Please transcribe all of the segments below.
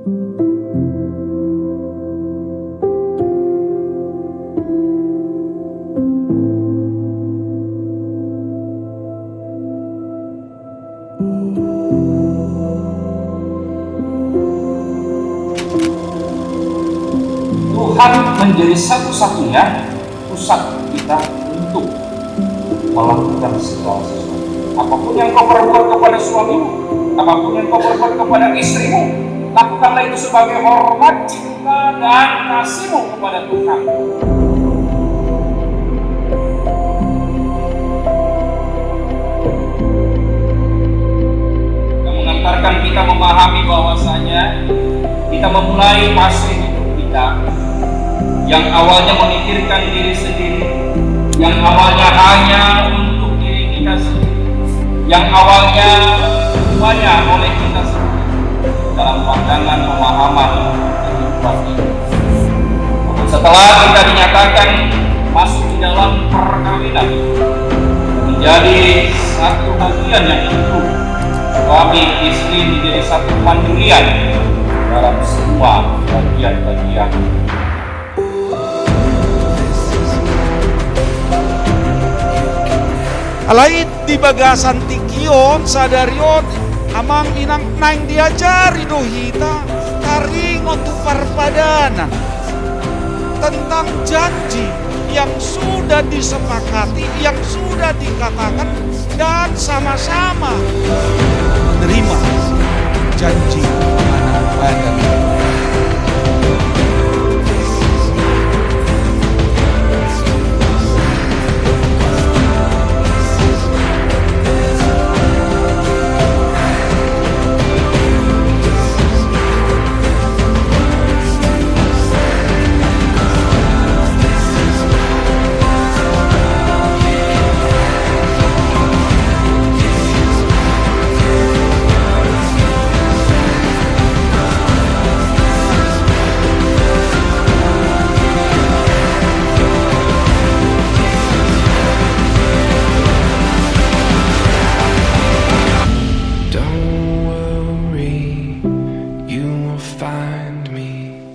Tuhan menjadi satu-satunya pusat kita untuk melakukan segala sesuatu. Apapun yang kau perbuat kepada suamimu, apapun yang kau perbuat kepada istrimu, lakukanlah itu sebagai hormat, cinta, dan kasihmu kepada Tuhan. Yang mengantarkan kita memahami bahwasanya kita memulai fase hidup kita yang awalnya memikirkan diri sendiri, yang awalnya hanya untuk diri kita sendiri, yang awalnya banyak oleh kita sendiri dalam pandangan pemahaman kehidupan ini. Setelah kita dinyatakan masuk di dalam perkawinan, menjadi satu bagian yang utuh, suami istri menjadi satu mandirian dalam semua bagian-bagian. Alait di bagasan tikion sadarion amang inang naing diajari dohita taring untuk parpadana tentang janji yang sudah disepakati, yang sudah dikatakan dan sama-sama menerima janji anak Adam.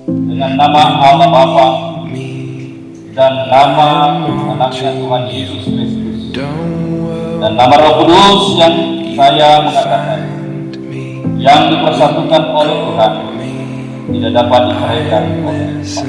Dengan nama Allah Bapa dan nama anaknya Tuhan Yesus Kristus dan nama Roh Kudus yang saya mengatakan yang dipersatukan oleh Tuhan tidak dapat diceraikan oleh manusia.